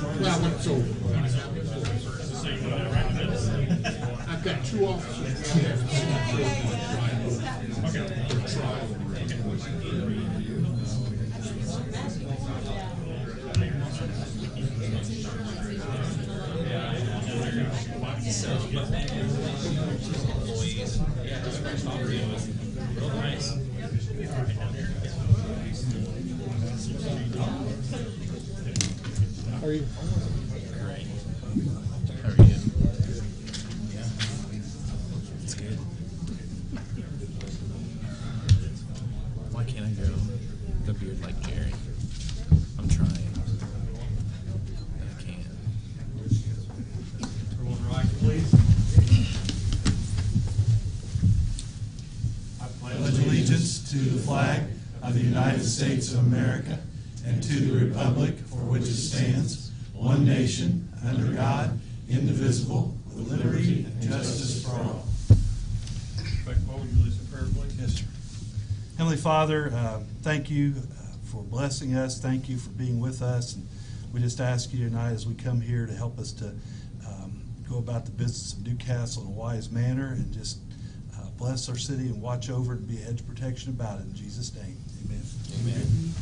Well, what's over? I've got two officers. How are you? Great. How are you? Yeah. It's good. Why can't I grow the beard like Jerry? I'm trying. I can't. Everyone rise, please. I pledge allegiance to the flag of the United States of America and to the republic for which it stands, one nation, under God, indivisible, with liberty and justice for all. Would you release a prayer, please? Yes, sir. Heavenly Father, thank you for blessing us. Thank you for being with us. And we just ask you tonight as we come here to help us to go about the business of Newcastle in a wise manner and just bless our city and watch over it and be a hedge of protection about it. In Jesus' name, amen. Amen.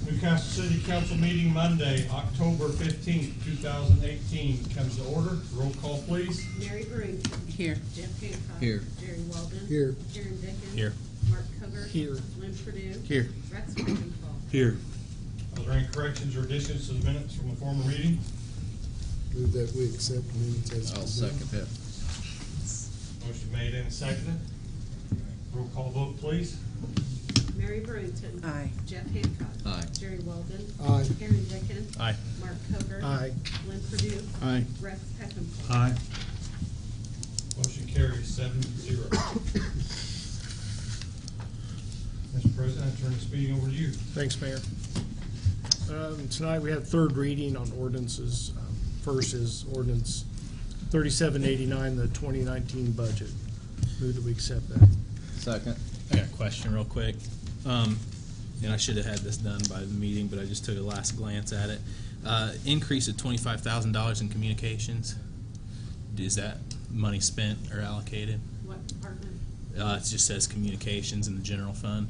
Newcastle City Council meeting Monday, October 15th, 2018 comes to order. Roll call, please. Mary Breen. Here. Jeff Hancock. Here. Jerry Walden. Here. Aaron Dickens. Here. Mark Cover. Here. Lynn Purdue. Here. Rex Rickenthal. Here. Are there any corrections or additions to the minutes from the former meeting? Move that we accept the minutes as I'll presented. second that. Motion made and seconded. Roll call vote, please. Mary Brewington. Aye. Jeff Hancock. Aye. Jerry Walden. Aye. Aaron Dickens. Aye. Mark Cover. Aye. Lynn Purdue. Aye. Rex Rickenthal. Aye. Motion carries 7-0. Mr. President, I turn this meeting over to you. Thanks, Mayor. Tonight we have third reading on ordinances. First is ordinance 3789, the 2019 budget. Move that we accept that. Second. I got a question real quick. And I should have had this done by the meeting, but I just took a last glance at it. Increase of $25,000 in communications. Is that money spent or allocated? What department? It just says communications in the general fund.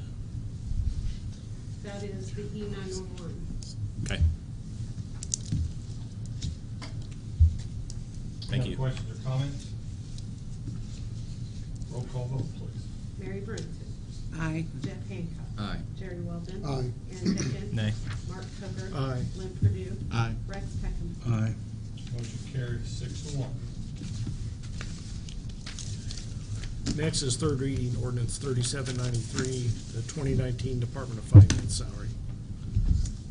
That is the E911. Okay. Thank Any you. questions or comments? Roll call vote, please. Mary Brewington. Aye. Jeff Hancock. Aye. Jerry Walden. Aye. Aaron Dickens. Nay. Mark Cover. Aye. Lynn Purdue. Aye. Rex Rickenthal. Aye. Motion carries 6-1. Next is third reading ordinance 3793, the 2019 Department of Finance salary.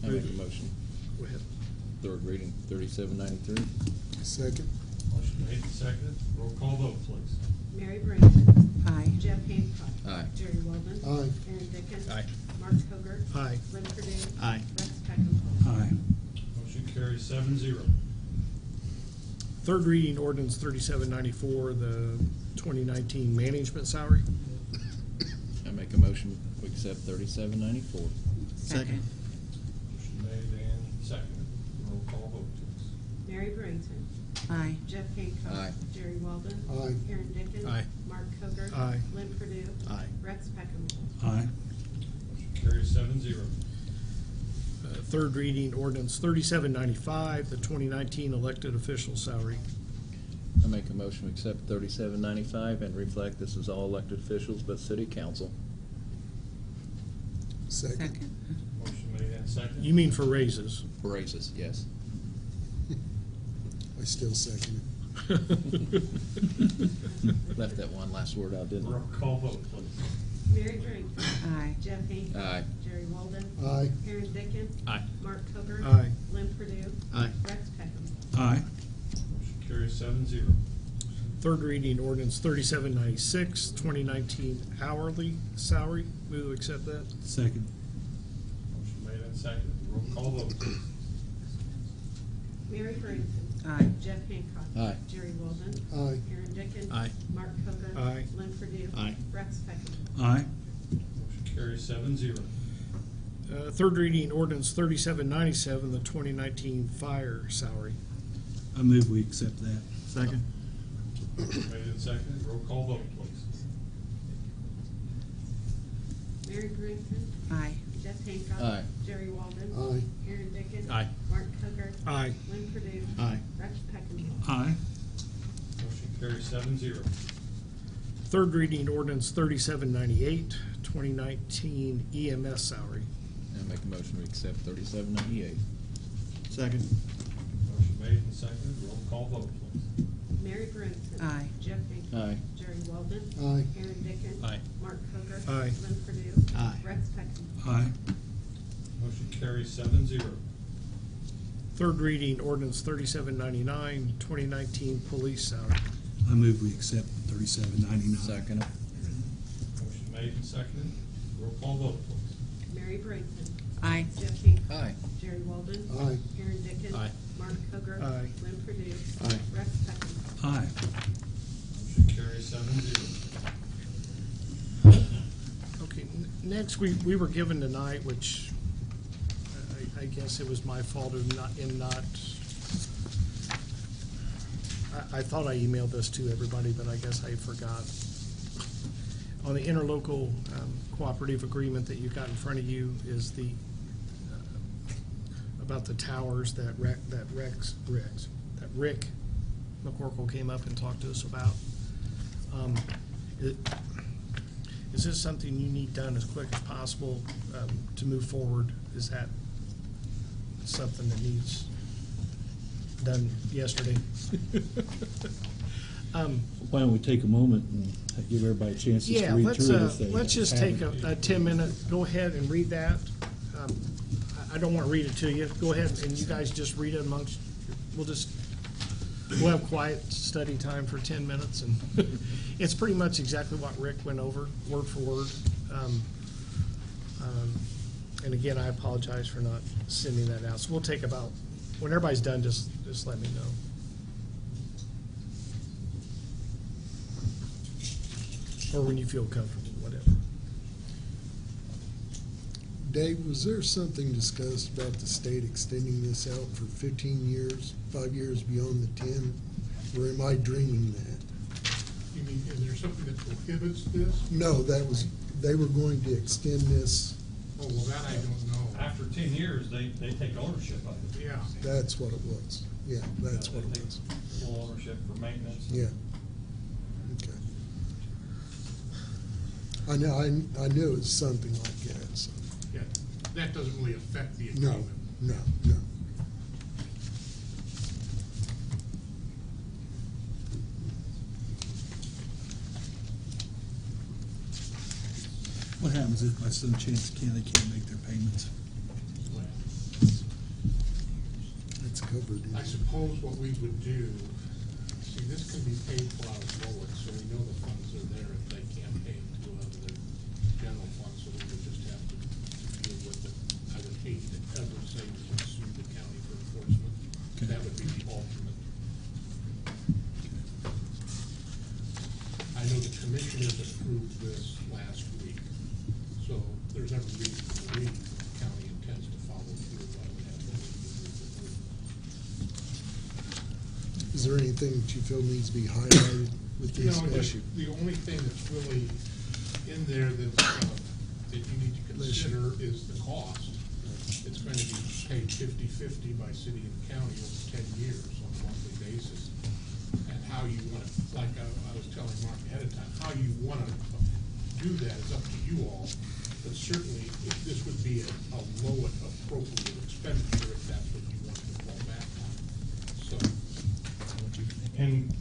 I make a motion. Go ahead. Third reading, 3793. Second. Motion made and seconded. Roll call vote, please. Mary Brewington. Aye. Jeff Hancock. Aye. Jerry Walden. Aye. Aaron Dickens. Aye. Mark Cover. Aye. Lynn Purdue. Aye. Rex Rickenthal. Aye. Motion carries 7-0. Third reading ordinance 3794, the 2019 management salary. I make a motion, we accept 3794. Second. Motion made and seconded. Roll call vote, please. Mary Brewington. Aye. Jeff Hancock. Aye. Jerry Walden. Aye. Aaron Dickens. Aye. Mark Cover. Aye. Lynn Purdue. Aye. Rex Rickenthal. Aye. Motion carries 7-0. Third reading ordinance 3795, the 2019 elected official salary. I make a motion, we accept 3795 and reflect this is all elected officials but city council. Second. Second. Motion made and seconded. You mean for raises? Raises, yes. I still second Left that one last word out, didn't Roll call vote, please. Mary Brewington. Aye. Jeff Hancock. Aye. Jerry Walden. it. Aye. Aaron Dickens. Aye. Mark Cover. Aye. Lynn Purdue. Aye. Rex Rickenthal. Aye. Motion carries 7-0. Third reading ordinance 3796, 2019 hourly salary. Move to accept that. Second. Motion made and seconded. Roll call vote, please. Mary Brewington. Aye. Jeff Hancock. Aye. Jerry Walden. Aye. Aaron Dickens. Aye. Mark Hogan. Aye. Lynn Purdue. Aye. Rex Beckman. Aye. Motion carries 7-0. Third reading ordinance 3797, the 2019 fire salary. I move we accept that. Second. Made and seconded. Roll call vote, please. Mary Branson. Aye. Jeff Hancock. Aye. Jerry Walden. Aye. Aaron Dickens. Aye. Mark Hogan. Aye. Lynn Purdue. Aye. Rex Beckman. Aye. Motion carries 7-0. Third reading ordinance 3798, 2019 EMS salary. I make a motion we accept 3798. Second. Motion made and seconded. Roll call vote, please. Mary Branson. Aye. Jeff Hancock. Aye. Jerry Walden. Aye. Aaron Dickens. Aye. Mark Hogan. Aye. Lynn Purdue. Aye. Rex Beckman. Aye. Motion carries 7-0. Third reading ordinance 3799, 2019 police salary. I move we accept 3799. Second. Motion made and seconded. Roll call vote, please. Mary Branson. Aye. Jeff Hancock. Aye. Jerry Walden. Aye. Aaron Dickens. Aye. Mark Hogan. Aye. Lynn Purdue. Aye. Rex Beckman. Aye. Motion carries 7-0. Okay, next, we were given tonight, which I guess it was my fault in not, I thought I emailed this to everybody, but I guess I forgot. On the interlocal cooperative agreement that you've got in front of you is the, about the towers that Rick McCorkle came up and talked to us about. Is this something you need done as quick as possible to move forward? Is that something that needs done yesterday? Why don't we take a moment and give everybody a chance just to Yeah, read through it if they let's just take haven't. a 10-minute, go ahead and read that. I don't want to read it to you. Go ahead and you guys just read it amongst, we'll have quiet study time for 10 minutes. And it's pretty much exactly what Rick went over, word for word. And again, I apologize for not sending that out. So we'll take about, when everybody's done, just let me know. Or when you feel comfortable, whatever. Dave, was there something discussed about the state extending this out for 15 years, 5 years beyond the 10? Or am I dreaming that? You mean, is there something that prohibits this? No, they were going to extend this, Oh, well, that I don't know. After 10 years, they take ownership of it. Yeah. that's what it was. Yeah, that's what it They take was. full ownership for maintenance. Yeah. Okay. I knew it was something like that, so, Yeah, that doesn't really affect the no, agreement. no. What happens if by some chance they can't make their payments? It's covered in. I suppose what we would do, see, this can be paid for out of Lowell, so we know the funds are there if they can't pay to the general fund, so we would just have to deal with it. I would hate to ever say we would sue the county for enforcement. Okay. That would be the ultimate. I know the commissioners approved this last week, so there's every reason to believe the county intends to follow through. I would have no reason to believe. Is there anything that you feel needs to be highlighted with You this know, issue? the only thing that's really in there that's, that you need to consider is the cost. It's going to be paid 50/50 by city and county over 10 years on a monthly basis. And how you want to, like I was telling Mark ahead of time, how you want to do that is up to you all. But certainly, this would be a low appropriate expenditure if that's what you want to fall back on. So, And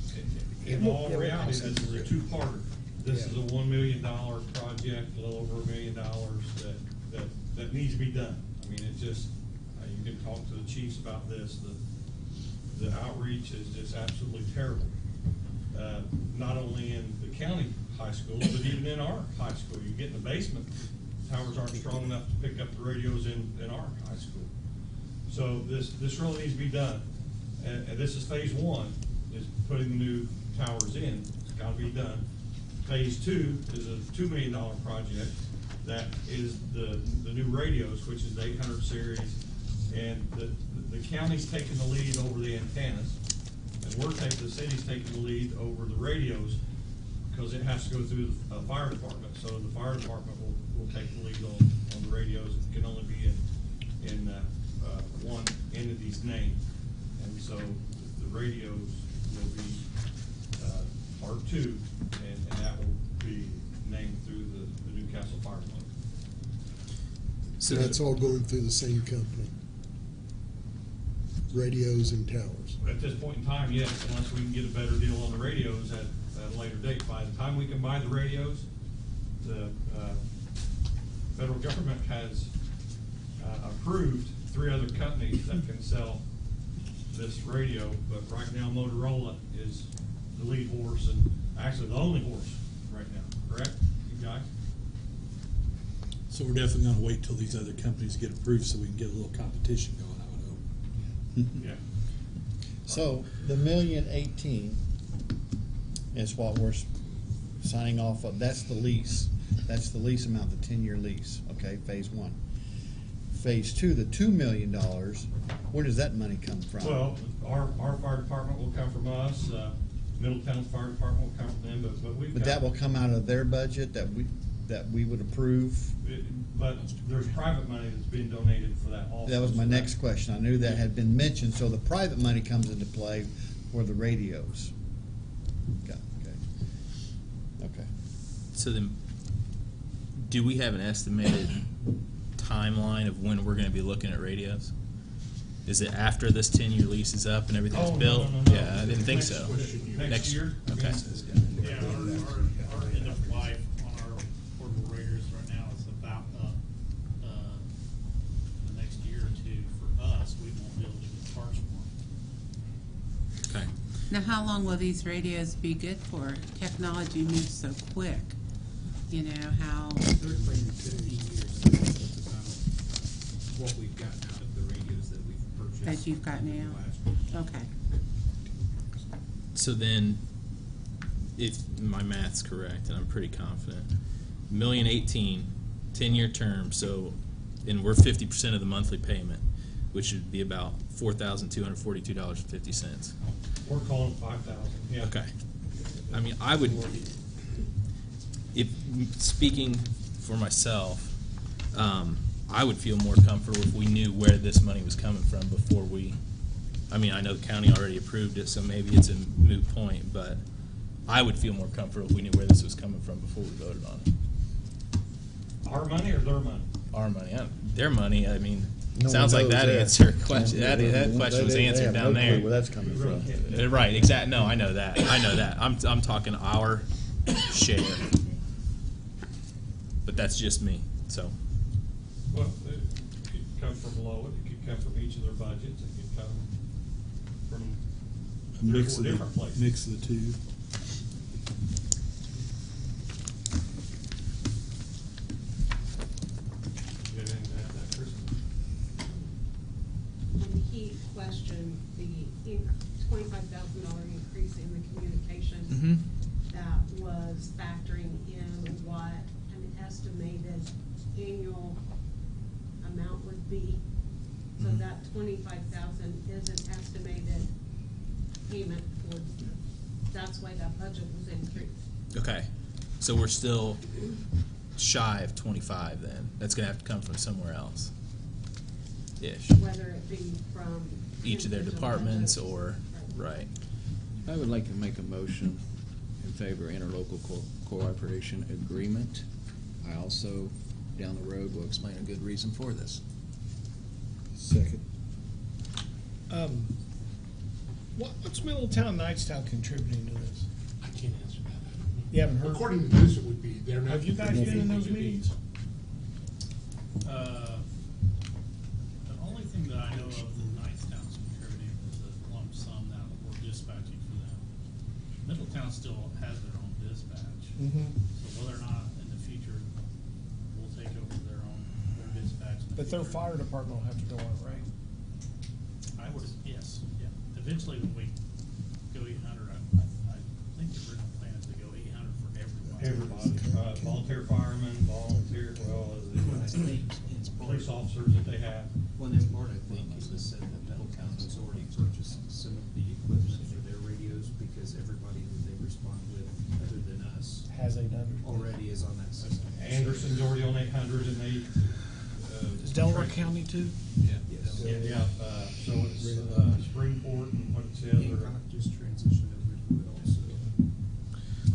in all Yeah, we'll reality, process this is a it. two-parter. This is a $1 million project, a little over $1 million that needs to be done. I mean, it's just, you can talk to the chiefs about this, the outreach is just absolutely terrible. Not only in the county high schools, but even in our high school. You get in the basement, towers aren't strong enough to pick up the radios in our high school. So this really needs to be done. and this is phase one, is putting the new towers in, it's gotta be done. Phase two is a $2 million project, that is the new radios, which is the 800 series, and the county's taking the lead over the antennas, and the city's taking the lead over the radios, because it has to go through the fire department, so the fire department will take the lead on the radios. It can only be in one entity's name, and so the radios will be part two, and that will be named through the Newcastle Fire Department. So That's all going through the same company. Radios and towers. At this point in time, yes, unless we can get a better deal on the radios at a later date. By the time we can buy the radios, the federal government has approved 3 other companies that can sell this radio, but right now Motorola is the lead horse and actually the only horse right now, correct, you guys? So we're definitely gonna wait till these other companies get approved so we can get a little competition going, I would hope. Yeah. So the 1,018,000 is what we're signing off of. That's the lease. That's the lease amount, the 10-year lease. Okay, phase one. Phase two, the $2 million. Where does that money come from? Well, our fire department will come from us, Middletown's fire department will come from them, but we've But got. that will come out of their budget that we would approve. But there's private money that's being donated for that also. That was my next question. I knew that had been mentioned. So the private money comes into play for the radios. Okay. So then, do we have an estimated timeline of when we're gonna be looking at radios? Is it after this 10-year lease is up and everything's Oh, built? no. Yeah, I didn't think so. Next year? Okay. Yeah, our end of life on our portable radios right now is about up, the next year or two. For us, we won't be able to get parts for them. Okay. Now, how long will these radios be good for? Technology moves so quick. You know, how, They're claiming 15 years. That's about what we've gotten out of the radios that we've purchased. that you've got in the now? last Okay. So then, if my math's correct, and I'm pretty confident, 1,018,000, 10-year term, so, and we're 50% of the monthly payment, which would be about $4,242.50. We're calling 5,000, yeah. Okay. I mean, I would, if, speaking for myself, I would feel more comfortable if we knew where this money was coming from before we, I mean, I know the county already approved it, so maybe it's a moot point, but I would feel more comfortable if we knew where this was coming from before we voted on it. Our money or their money? Our money, their money, I mean, No sounds one like knows that that. answered question, that question was They answered have down no clue there. where that's coming from. Right, exact, no, I know that, I'm talking our share. But that's just me, so. Well, it could come from below it, it could come from each of their budgets, it could come from A mix of 3 or 4 different the, places. mix of the two. You have anything to add to that, Chris? And he questioned the $25,000 increase in the communication. That was factoring in what an estimated annual amount would be. So that 25,000 is an estimated payment for, that's why that budget was increased. Okay, so we're still shy of 25 then. That's gonna have to come from somewhere else. Ish. Whether it be from. Each of their individual departments budgets. or, right. I would like to make a motion in favor of interlocal cooperation agreement. I also, down the road, will explain a good reason for this. Second. What's Middletown, Knightstown contributing to this? I can't answer that. You haven't heard? According to this, it would be, they're not. Have you guys been in those meetings? The only thing that I know of that Knightstown's contributing is a lump sum that we're dispatching for them. Middletown still has their own dispatch. So whether or not in the future we'll take over their dispatch. But their fire department will have to go on it, right? I would, yes, yeah. If eventually when we go 800, I think the original plan is to go 800 for everybody. Everybody, volunteer firemen, volunteer, well, as the police officers that they have. Well, in part, I think it was said that Middletown has already purchased some of the equipment for their radios because everybody who they respond with, other than us, Has 800. already is on that system. Anderson's already on 800 and they. Is Delaware County too? Yes. Yeah, so it's, Springport and what's the other? Hancock just transitioned over to it also.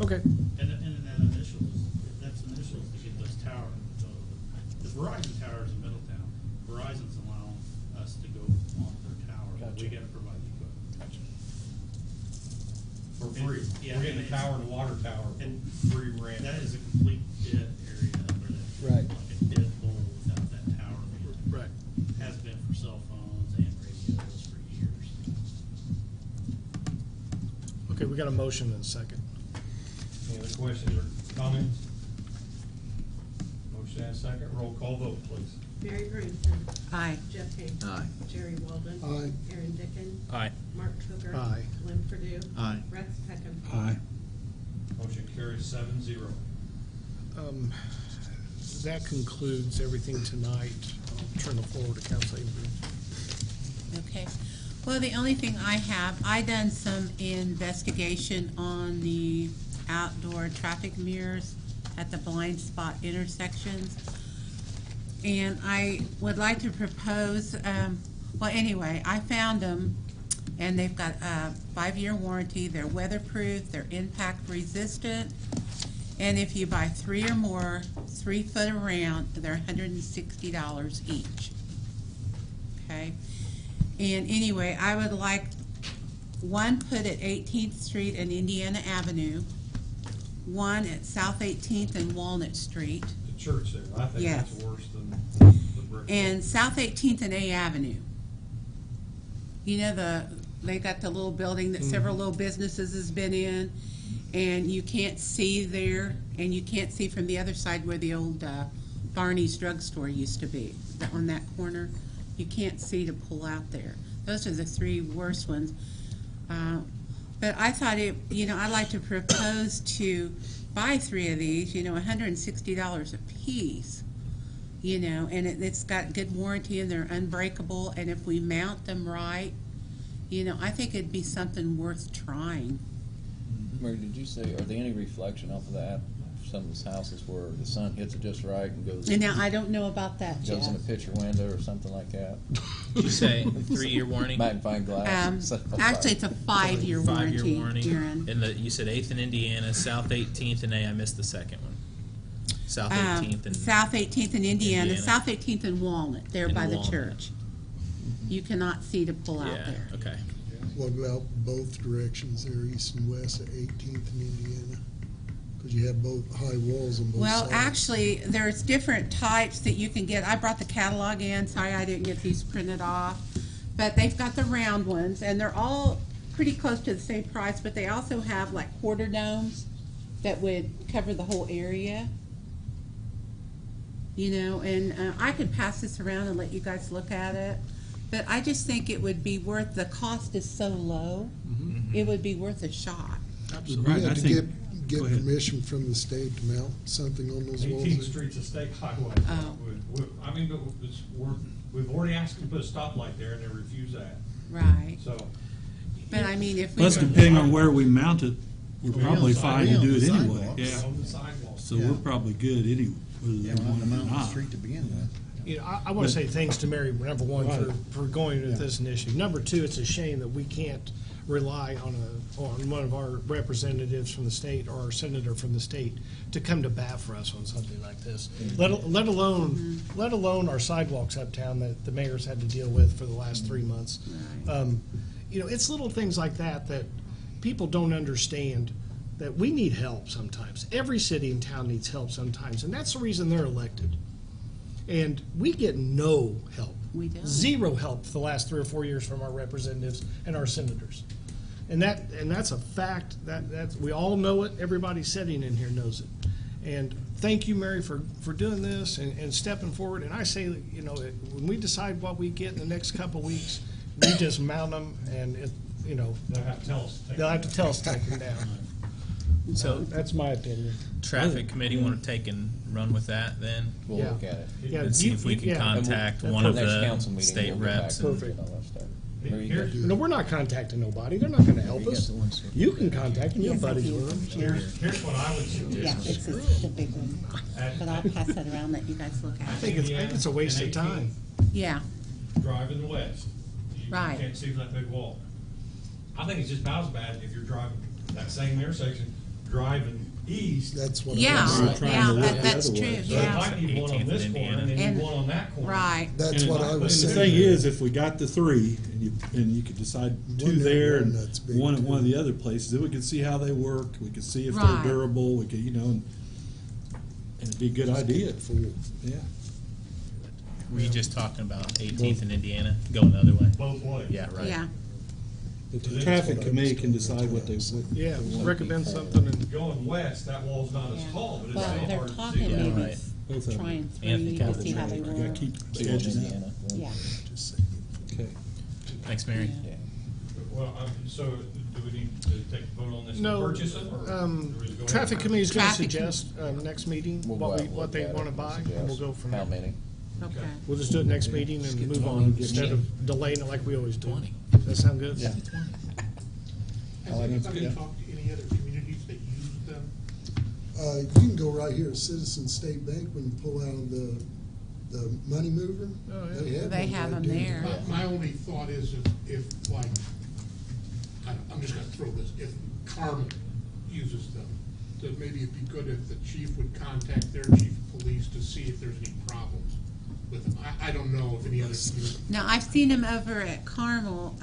Okay. And then that's initials to get those towers. The Verizon towers in Middletown, Verizon's allowing us to go on their tower, but we Gotcha. gotta provide the equipment. For free. Yeah, We're getting and the tower and the water tower, And free rent. that is a complete dead area over there. Right. Like a dead hole without that tower. Right. Has been for cell phones and radios for years. Okay, we got a motion and a second. Any other questions or comments? Motion and second, roll call vote, please. Mary Branson. Aye. Jeff Hanks. Aye. Jerry Walden. Aye. Aaron Dickens. Aye. Mark Hooker. Aye. Lynn Purdue. Aye. Rex Peckham. Aye. Motion carries 7-0. That concludes everything tonight. I'll turn the floor to Council Avery. Okay. Well, the only thing I done some investigation on the outdoor traffic mirrors at the blind spot intersections. And I would like to propose, well, anyway, I found them, and they've got a 5-year warranty. They're weatherproof, they're impact resistant, and if you buy 3 or more, 3 foot around, they're $160 each. Okay? And anyway, I would like one put at 18th Street and Indiana Avenue, one at South 18th and Walnut Street, The church there, I think Yes. that's worse than the brick. and South 18th and A Avenue. You know, they got the little building that several little businesses has been in, and you can't see there, and you can't see from the other side where the old Barney's drugstore used to be, on that corner. You can't see to pull out there. Those are the 3 worst ones. But I thought I'd like to propose to buy 3 of these, $160 a piece. And it's got good warranty and they're unbreakable, and if we mount them right, I think it'd be something worth trying. Mary, did you say, are there any reflection off of that? Some of these houses where the sun hits it just right and goes. And now, I don't know about that, Jeff. Goes in a picture window or something like that. Did you say 3-year warranty? Magnifying glass. Actually, it's a 5-year 5-year warranty, warranty. Aaron. And you said 8th and Indiana, South 18th and A. I missed the second one. South 18th and South 18th and Indiana, Indiana. South 18th and Walnut, there And by the Walnut. church. You cannot see to pull out yeah. there. Okay. What about both directions there, east and west at 18th and Indiana? Because you have both high walls on both Well, sides. actually, there's different types that you can get. I brought the catalog in. Sorry I didn't get these printed off. But they've got the round ones, and they're all pretty close to the same price, but they also have like quarter domes that would cover the whole area. And I could pass this around and let you guys look at it. But I just think it would be worth, the cost is so low, it would be worth a shot. Would we Right, I have to think- get go ahead. permission from the state to mount something on those walls? 18th Street's a state highway. Oh. We've already asked them to put a stoplight there and they refuse that, Right. so. But I mean, if we. Plus, depending on where we mount it, we're probably on the fine to sidewalk. do it On the anyway. sidewalks. Yeah. On the sidewalk. So we're probably good anyway, whether Yeah, they on want the it or mountain not. street to begin with. I want to say thanks to Mary, number one, Right. for going with Yeah. this initiative. Number two, it's a shame that we can't rely on one of our representatives from the state or our senator from the state to come to bat for us on something like this. Let alone our sidewalks uptown that the mayor's had to deal with for the last 3 months. It's little things like that people don't understand, that we need help sometimes. Every city and town needs help sometimes, and that's the reason they're elected. And we get no help. We don't. Zero help for the last 3 or 4 years from our representatives and our senators. And that's a fact. That's we all know it. Everybody sitting in here knows it. And thank you, Mary, for doing this and stepping forward. And I say, when we decide what we get in the next couple of weeks, we just mount them, and you know, They'll have to tell us. to take they'll it have to down. tell us to take them down. So that's my opinion. Traffic committee want to take and run with that then? We'll Yeah. look at it. Yeah, And see you- if we you- can yeah. contact And we'll- one of Next the council meeting, state we'll get reps. back and- and get all that stuff. Very Here's- good. No, we're not contacting nobody. They're not gonna help You got us. the ones here. You can contact them, your Yes, I buddies do. with them. Here's what I would suggest. Yeah, it's the big one. At- But I'll pass that around, let you guys look I at it. think it's a waste of time. Yeah, Driving west. You Right. can't see that big wall. I think it's just about as bad if you're driving that same intersection, driving east. That's what. yeah, I was- trying yeah, to look that, the that's other true, way. So it yeah, might need one on 18th this and corner and Indiana. then And- one on that corner. right. That's And what I and was the saying. thing is, if we got the three, and you could decide two One there and that's big, one at one of too. the other places, then we could see how they work, we could see if Right. they're durable, we could, and it'd be a good idea. Yeah. Were you just talking about 18th and Indiana, going the other way? Both ways. Yeah, right. Yeah, The traffic committee can decide what they. Yeah, recommend something and Going west, that wall's not as yeah. tall, but it's Well, still they're hard to talking see. Yeah, maybe right. Both of them. trying Anthony three to see how they I gotta work. keep Two in sketching that. Indiana, one- Yeah, Okay. Thanks, Mary. Yeah. Yeah. Well, so do we need to take a vote on this and No, purchase them? or do we just go ahead traffic and- committee's gonna Traffic suggest, next meeting, We'll what go out and what they look at wanna it buy, and and we'll go suggest from how there. many. okay. We'll just do it next meeting and move on, instead of delaying it like we always do. 20. Does that sound good? Yeah. Has anybody talked to any other communities that use them? You can go right here, Citizen State Bank, when you pull out of the money mover. Oh, yeah. They one have right them there. My only thought is if like, I'm just gonna throw this, if Carmel uses them, that maybe it'd be good if the chief would contact their chief of police to see if there's any problems with them. I don't know if any other community. Now, I've seen them over at Carmel,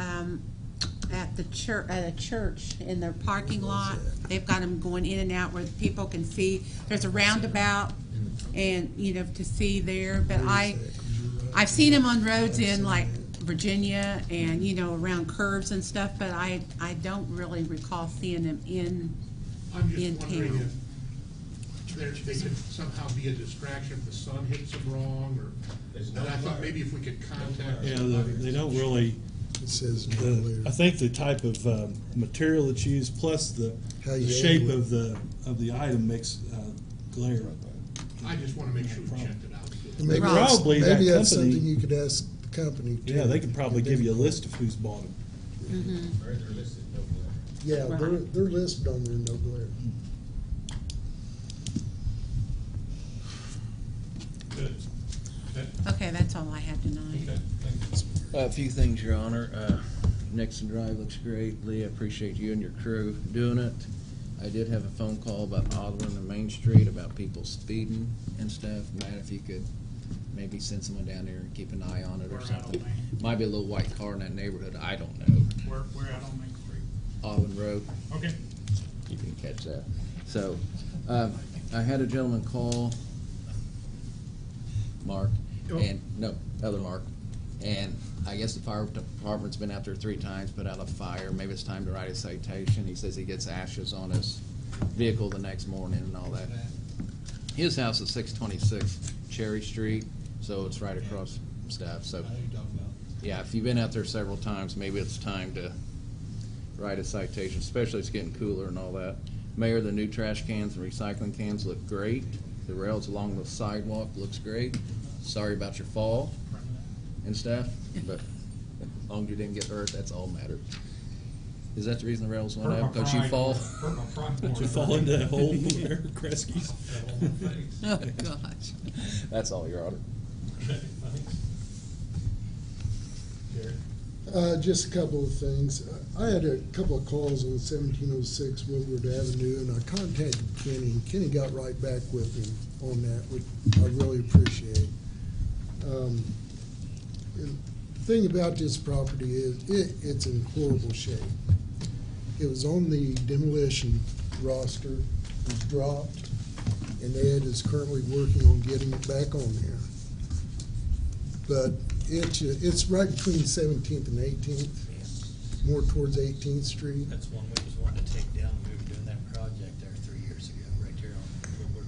at the church, at a church in their parking lot. They've got them going in and out where people can see. There's a roundabout and, to see there, but I've seen them on roads in like Virginia and, around curves and stuff, but I don't really recall seeing them in I'm in just wondering town. if they could somehow be a distraction if the sun hits them wrong, or, and I thought maybe if we could contact. Yeah, somebody. they don't really, It says no I there. think the type of material that's used, plus the How you shape angle of the item makes glare. I just wanna make sure we checked it out. And maybe Right. that's, Probably that maybe that's company- something you could ask the company too. Yeah, they could probably give you a list of who's bought them. Yeah, they're Right. listed on there, no glare. Good. Okay, Okay, that's all I had tonight. okay, thank you. A few things, Your Honor. Nixon Drive looks great. Lee, I appreciate you and your crew doing it. I did have a phone call about Osborne and Main Street, about people speeding and stuff. Matt, if you could maybe send someone down there and keep an eye on it or Where at something. on Main? Might be a little white car in that neighborhood, I don't know. Where out on Main Street? Auburn Road, Okay. you can catch that. So, I had a gentleman call, Mark, and, no, other Mark, and I guess the fire department's been out there 3 times, put out a fire, maybe it's time to write a citation. He says he gets ashes on his vehicle the next morning and all that. His house is 626 Cherry Street, so it's right across stuff, so. Yeah, if you've been out there several times, maybe it's time to write a citation, especially it's getting cooler and all that. Mayor, the new trash cans and recycling cans look great. The rails along the sidewalk looks great. Sorry about your fall and stuff, but as long as you didn't get hurt, that's all that matters. Is that the reason the rails went Hurt my up? Because you pride fall? more- hurt my pride more Did you than fall I- into that hole there, Kresge's? Fell on my face. Oh, gosh. That's all, Your Honor. Okay, thanks. Gary? Just a couple of things. I had a couple of calls on 1706 Woodward Avenue, and I contacted Kenny, and Kenny got right back with me on that, which I really appreciate. And the thing about this property is, it's in horrible shape. It was on the demolition roster, was dropped, and Ed is currently working on getting it back on there. But it's right between 17th and 18th, more towards 18th Street. That's one we just wanted to take down. We were doing that project there 3 years ago, right there on Woodward,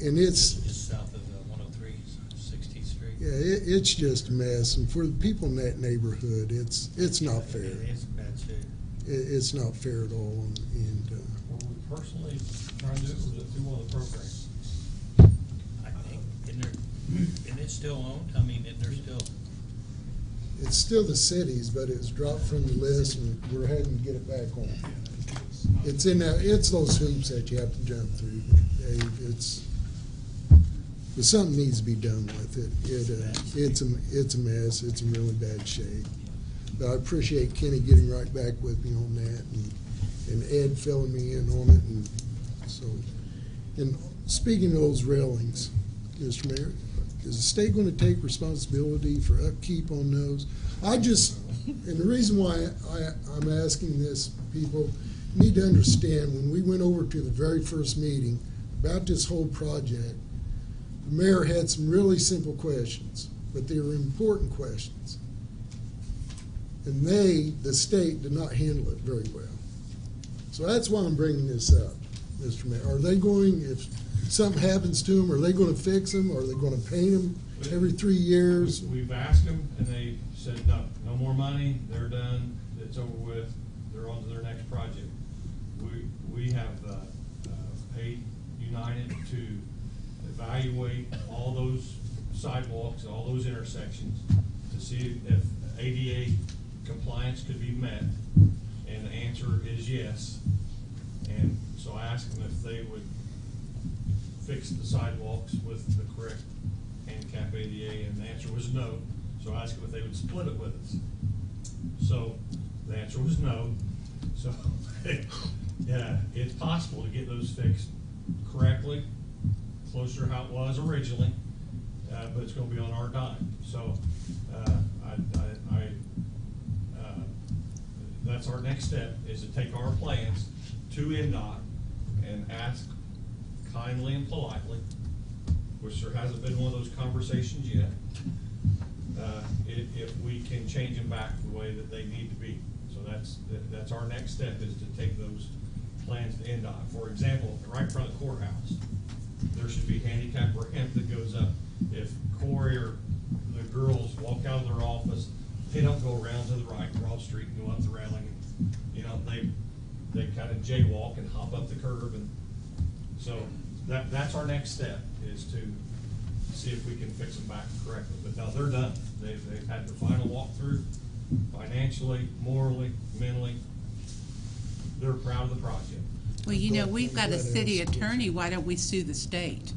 And it's, just south of 103, 60th Street. yeah, it's just a mess. And for the people in that neighborhood, it's not fair. It's a bad it's not fair at all, and Were we personally trying to do it, or was it through one of the programs? I think, and it's still owned, I mean, and there's still, it's still the cities, but it's dropped from the list, and we're having to get it back on. It's in that, it's those hoops that you have to jump through, Dave. But something needs to be done with it. It's a mess. It's in really bad shape. But I appreciate Kenny getting right back with me on that, and Ed filling me in on it. And so, and speaking of those railings, Mr. Mayor, is the state going to take responsibility for upkeep on those? And the reason why I'm asking this, people need to understand, when we went over to the very first meeting about this whole project, the mayor had some really simple questions, but they were important questions. And the state, did not handle it very well. So that's why I'm bringing this up, Mr. Mayor. Are they going, if something happens to them, are they going to fix them? Are they going to paint them every 3 years? We've asked them, and they said, no more money, they're done, it's over with, they're on to their next project. We have paid United to evaluate all those sidewalks, all those intersections, to see if ADA compliance could be met, and the answer is yes. And so I asked them if they would fix the sidewalks with the correct handicap ADA, and the answer was no. So I asked them if they would split it with us. So the answer was no. So yeah, it's possible to get those fixed correctly, closer to how it was originally, but it's going to be on our dime. So that's our next step, is to take our plans to NDOT and ask kindly and politely, which there hasn't been one of those conversations yet, if we can change them back the way that they need to be. So that's our next step, is to take those plans to NDOT. For example, right in front of the courthouse, there should be handicap ramp that goes up. If Corey or the girls walk out of their office, they don't go around to the right, Broad Street, and go up the railing. You know, they kind of jaywalk and hop up the curb, and so that's our next step, is to see if we can fix them back correctly. But now they're done. They've had their final walkthrough, financially, morally, mentally. They're proud of the project. Well, you know, we've got a city attorney, why don't we sue the state?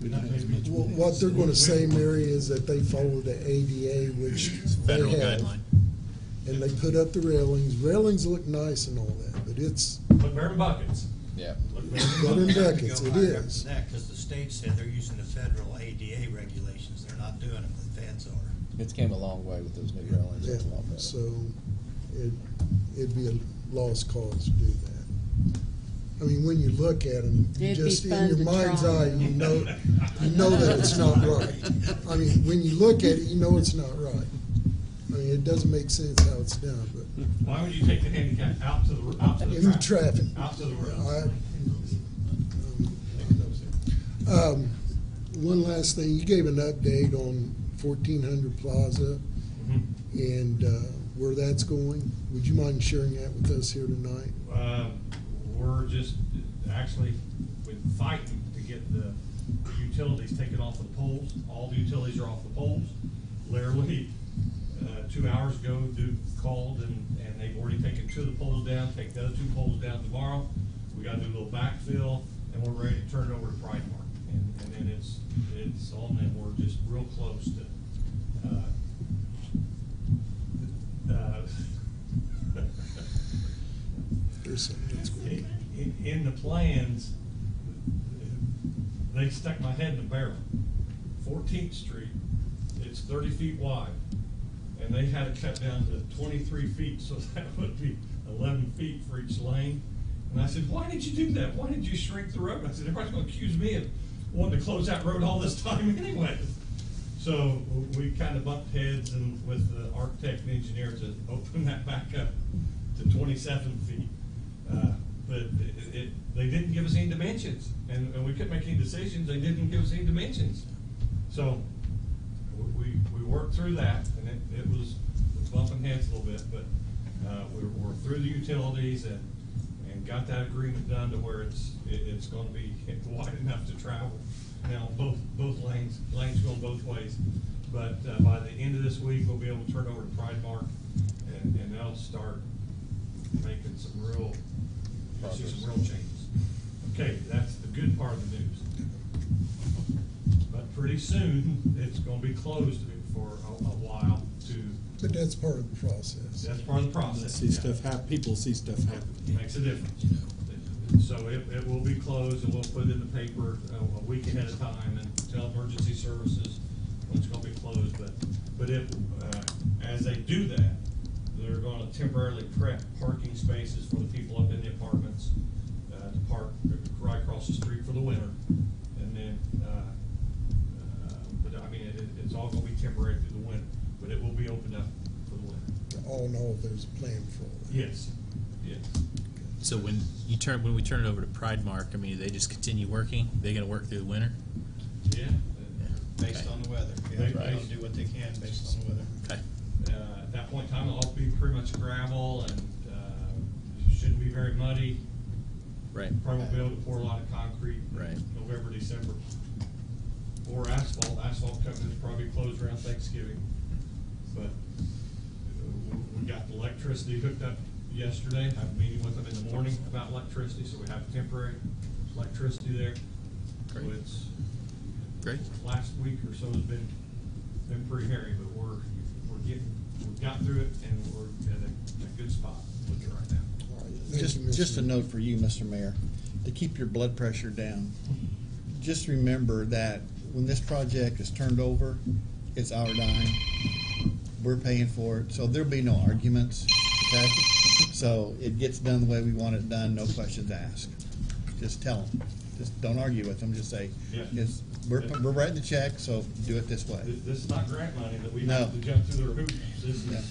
What they're going to say, Mary, is that they follow the ADA, which Federal they have, guideline. and they put up the railings. Railings look nice and all that, but it's Look better than buckets. Yeah. Look better than better than buckets. buckets. Go It higher up is. than that, because the state said they're using the federal ADA regulations, they're not doing it, the feds are. It's came a long way with those new railings. Yeah, It's a lot better. so it'd be a lost cause to do that. I mean, when you look at them, you It'd be just, in fun your to mind's try. eye, you know that it's not right. I mean, when you look at it, you know it's not right. I mean, it doesn't make sense how it's done, but Why would you take the handicap out to the in the traffic. Out to the road. One last thing, you gave an update on 1400 Plaza and where that's going. Would you mind sharing that with us here tonight? We're just actually been fighting to get the utilities taken off of the poles. All the utilities are off the poles. Literally, 2 hours ago, Duke called and they've already taken 2 of the poles down, take the other 2 poles down tomorrow. We gotta do a little backfill, and we're ready to turn it over to Pride Mark. And then it's on, and we're just real close to, There's something that's going on. in the plans, they stuck my head in a barrel. 14th Street, it's 30 feet wide, and they had it cut down to 23 feet, so that would be 11 feet for each lane. And I said, why did you do that? Why did you shrink the road? I said, everybody's gonna accuse me of wanting to close that road all this time anyway. So we kind of bumped heads and with the architect and engineer to open that back up to 27 feet. But they didn't give us any dimensions, and we couldn't make any decisions. They didn't give us any dimensions. So we worked through that, and it was bumping heads a little bit, but, we're through the utilities and got that agreement done to where it's gonna be wide enough to travel. Now, both lanes going both ways, but, by the end of this week, we'll be able to turn over to Pride Mark, and they'll start making some real changes. Okay, that's the good part of the news. But pretty soon, it's gonna be closed for a while But that's part of the process. that's part of the process. See stuff people see stuff happen. Makes a difference. So it will be closed, and we'll put it in the paper a week ahead of time and tell emergency services when it's gonna be closed. But if, as they do that, they're gonna temporarily prep parking spaces for the people up in the apartments, to park right across the street for the winter. And then, but I mean, it's all gonna be temporary through the winter, but it will be opened up for the winter. All in all, there's a plan for it. Yes, yes. So when we turn it over to Pride Mark, I mean, they just continue working? They gonna work through the winter? Yeah. Based on the weather. They- They'll do what they can based on the weather. Okay. At that point in time, it'll all be pretty much gravel and, shouldn't be very muddy. Right. Probably won't be able to pour a lot of concrete. Right. November, December. Or asphalt. Asphalt company's probably closed around Thanksgiving. But we got the electricity hooked up yesterday. I had a meeting with them in the morning about electricity, so we have temporary electricity there. So Great. it's, Great. last week or so has been pretty hairy, but we've got through it, and we're at a good spot with it right now. All right, thank you, Mr. Just a Mayor. note for you, Mr. Mayor, to keep your blood pressure down. Just remember that when this project is turned over, it's our dime. We're paying for it, so there'll be no arguments, okay? So it gets done the way we want it done, no questions asked. Just tell them. Just don't argue with them, just say, Yeah. we're writing the check, so do it this way. This is not grant money that we No. have to jump through the hoops. This is, Yeah.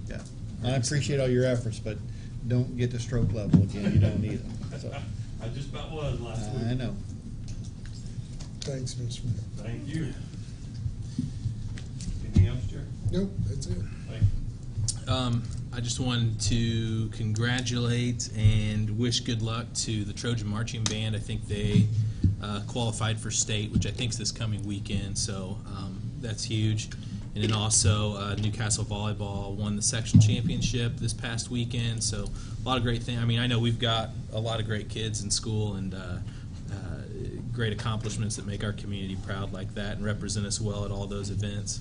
Yeah. I appreciate all your efforts, but don't get to stroke level again, you don't need it. So, I just about was last week. I know. Thanks, Mr. Mayor. Thank you. Anything else, Jerry? Nope, that's it. Thank you. I just wanted to congratulate and wish good luck to the Trojan Marching Band. I think they qualified for state, which I think is this coming weekend, so that's huge. And then also Newcastle Volleyball won the sectional championship this past weekend, so a lot of great things. I mean, I know we've got a lot of great kids in school and great accomplishments that make our community proud like that and represent us well at all those events.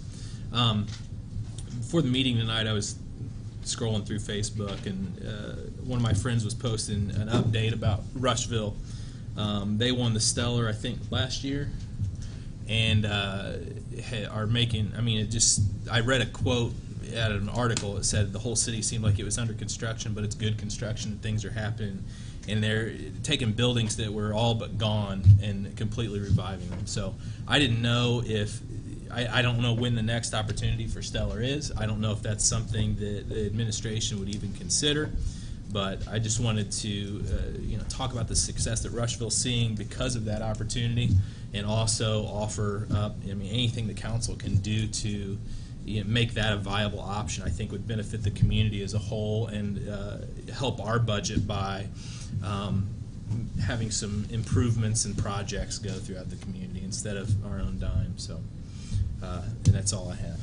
Before the meeting tonight, I was scrolling through Facebook, and one of my friends was posting an update about Rushville. They won the Stellar, I think, last year, and are making, I mean, I read a quote at an article that said the whole city seemed like it was under construction, but it's good construction, things are happening, and they're taking buildings that were all but gone and completely reviving them. So I didn't know if, I don't know when the next opportunity for Stellar is. I don't know if that's something that the administration would even consider, but I just wanted to talk about the success that Rushville's seeing because of that opportunity, and also offer up, I mean, anything the council can do to make that a viable option, I think would benefit the community as a whole and help our budget by having some improvements and projects go throughout the community instead of our own dime. So, and that's all I have.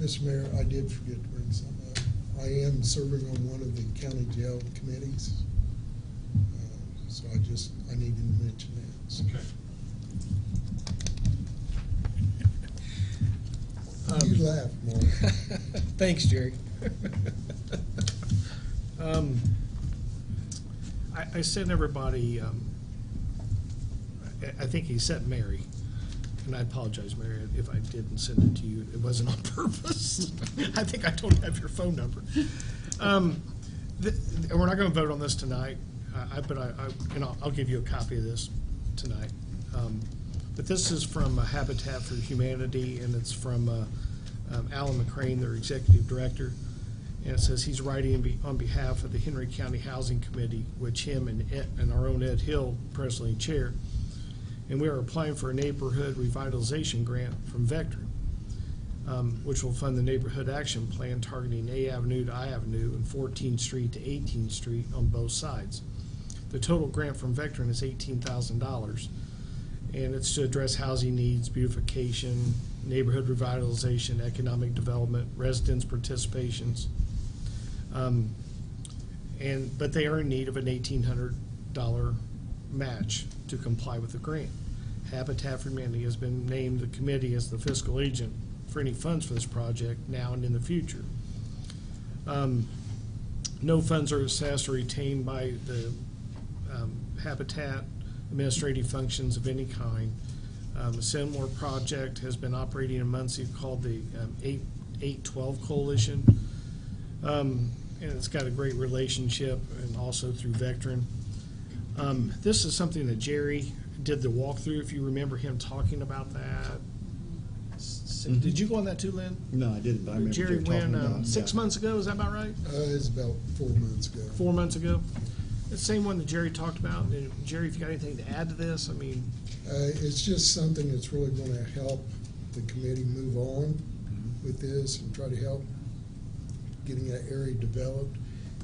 Mr. Mayor, I did forget to bring something up. I am serving on one of the county jail committees, so I needed to mention that. So. Okay. You laugh, Mark. Thanks, Jerry. I sent everybody, I think he sent Mary, and I apologize, Mary, if I didn't send it to you. It wasn't on purpose. I think I don't have your phone number. We're not going to vote on this tonight, but I'll give you a copy of this tonight. But this is from Habitat for Humanity, and it's from Alan McCrane, their executive director. And it says he's writing on behalf of the Henry County Housing Committee, which him and our own Ed Hill presently chair. And we are applying for a neighborhood revitalization grant from Vector. which will fund the neighborhood action plan targeting A Avenue to I Avenue and 14th Street to 18th Street on both sides. The total grant from Vectren is $18,000, and it's to address housing needs, beautification, neighborhood revitalization, economic development, residents' participations. But they are in need of an $1,800 match to comply with the grant. Habitat for Humanity has been named the committee as the fiscal agent for any funds for this project now and in the future. No funds are assessed or retained by the Habitat administrative functions of any kind. A similar project has been operating in Muncie called the 812 Coalition. And it's got a great relationship, and also through Vectren. This is something that Jerry did the walkthrough, if you remember him talking about that. Did you go on that too, Lynn? No, I didn't, but I remember Jerry talking went about 6 months ago, is that about right? It's about 4 months ago. 4 months ago? The same one that Jerry talked about. And Jerry, if you got anything to add to this, I mean. It's just something that's really going to help the committee move on with this and try to help getting that area developed.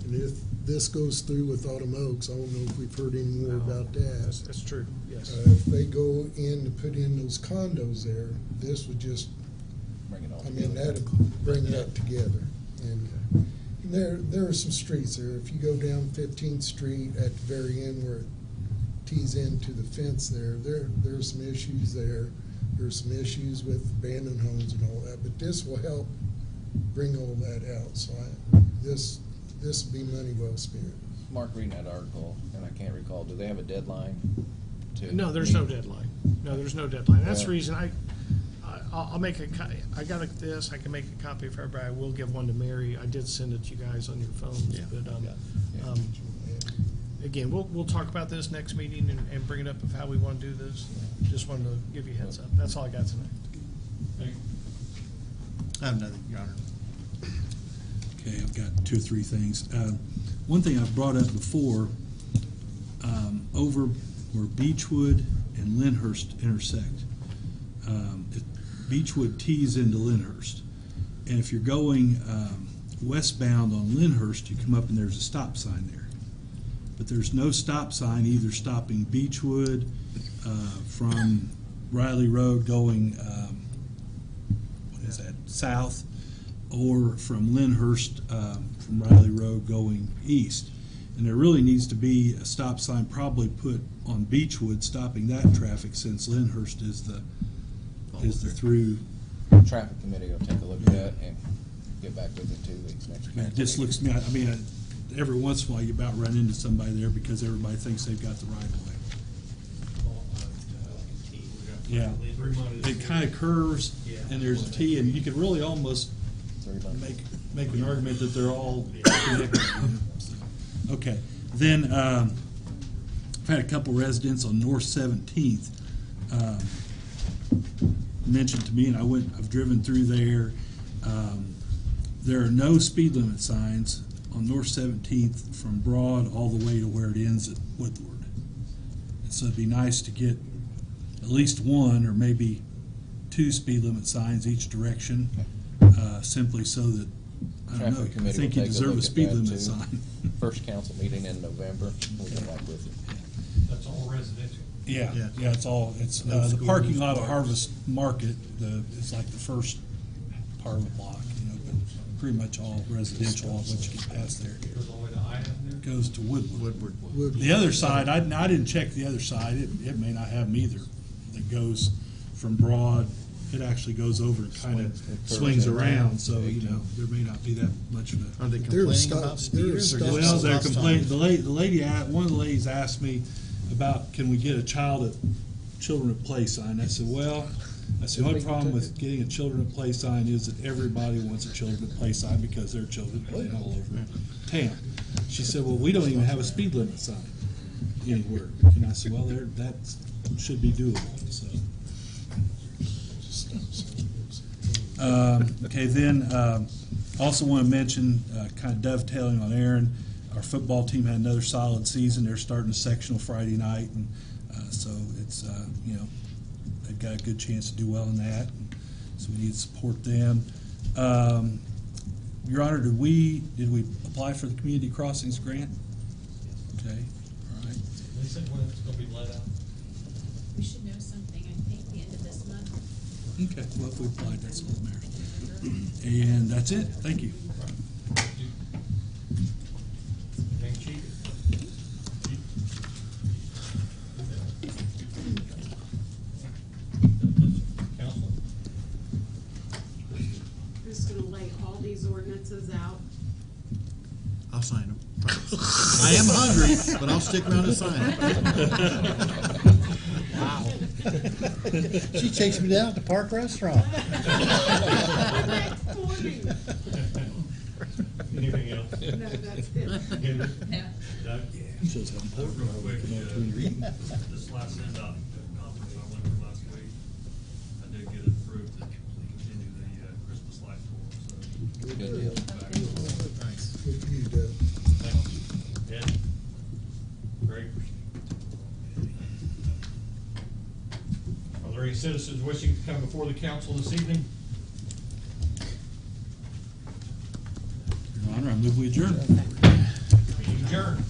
And if this goes through with Autumn Oaks, I don't know if we've heard any more about that. That's true, yes. If they go in to put in those condos there, this would just, Bring it all I mean, together. that'd bring that together. And there are some streets there. If you go down 15th Street at the very end where it tees into the fence there's some issues there. There's some issues with abandoned homes and all that, but this will help bring all that out. So this will be money well spent. Mark, reading that article, and I can't recall, do they have a deadline? No, there's no deadline. No, there's no deadline. That's the Yeah. reason I'll make I got this. I can make a copy for everybody. I will give one to Mary. I did send it to you guys on your phones. Yeah. But again, we'll talk about this next meeting and bring it up of how we want to do this. Just wanted to give you a heads up. That's all I got tonight. Thank you. I have nothing, Your Honor. Okay, I've got 2 or 3 things. One thing I've brought up before, over where Beechwood and Lyndhurst intersect, Beechwood tees into Lyndhurst. And if you're going westbound on Lyndhurst, you come up and there's a stop sign there. But there's no stop sign either stopping Beechwood from Riley Road going, south, or from Lyndhurst from Riley Road going east. And there really needs to be a stop sign probably put on Beechwood stopping that traffic, since Lyndhurst is the through. Traffic committee will take a look at that and get back with it 2 weeks next week. It just looks to me, I mean, every once in a while you about run into somebody there because everybody thinks they've got the right of way. Yeah, it kind of curves and there's a T, and you could really almost make an argument that they're all connected. Okay, then I've had a couple residents on North 17th mentioned to me, and I've driven through there. There are no speed limit signs on North 17th from Broad all the way to where it ends at Woodward. And so it'd be nice to get at least 1 or maybe 2 speed limit signs each direction, simply so that, I don't know, Traffic I committee think will you take a deserve look a at speed that, limit too. sign. First council meeting in November, we'll come back with it. That's all residential. Yeah, Yeah. yeah, it's No the schools, parking lot of parks. Harvest Market, it's like the first part of the block, but pretty much all residential once you get past there. Goes all the way to I Avenue. Goes to Woodward. Would- The other side, I didn't check the other side, it may not have them either, that goes from Broad, it actually goes over and kind of swings around, so, there may not be that much of a. Are they There are complaining stop- about there are speeders? or stop- just Well, they're lost complaining, time? one of the ladies asked me about, can we get a children at play sign? I said, the only problem with getting a children at play sign is that everybody wants a children at play sign because there are children playing all over town. She said, well, we don't even have a speed limit sign anywhere. And I said, well, that should be doable, so. Okay, then, also want to mention, kind of dovetailing on Aaron, our football team had another solid season. They're starting a sectional Friday night, and so it's, they've got a good chance to do well in that. so we need to support them. Your Honor, did we apply for the community crossings grant? Okay, all right. They said when it's gonna be let out. We should know something, I think, the end of this month. Okay, well, if we applied, that's what matters. And that's it, thank you. Anything, Chief? Council? I'm just gonna lay all these ordinances out. I'll sign them. I am hungry, but I'll stick around and sign it. Wow. She takes me down to Park Restaurant. Next morning. Anything else? No, that's it. Henry? No. Doug? Shows how important Real quick, between reading. this last NDOT conference I went to last week, I did get it approved to continue the Christmas light tour, so. Good deal. Good for you, Doug. Thanks. Ed? Greg? Are there any citizens wishing to come before the council this evening? Your Honor, I move we adjourn. Meeting adjourned.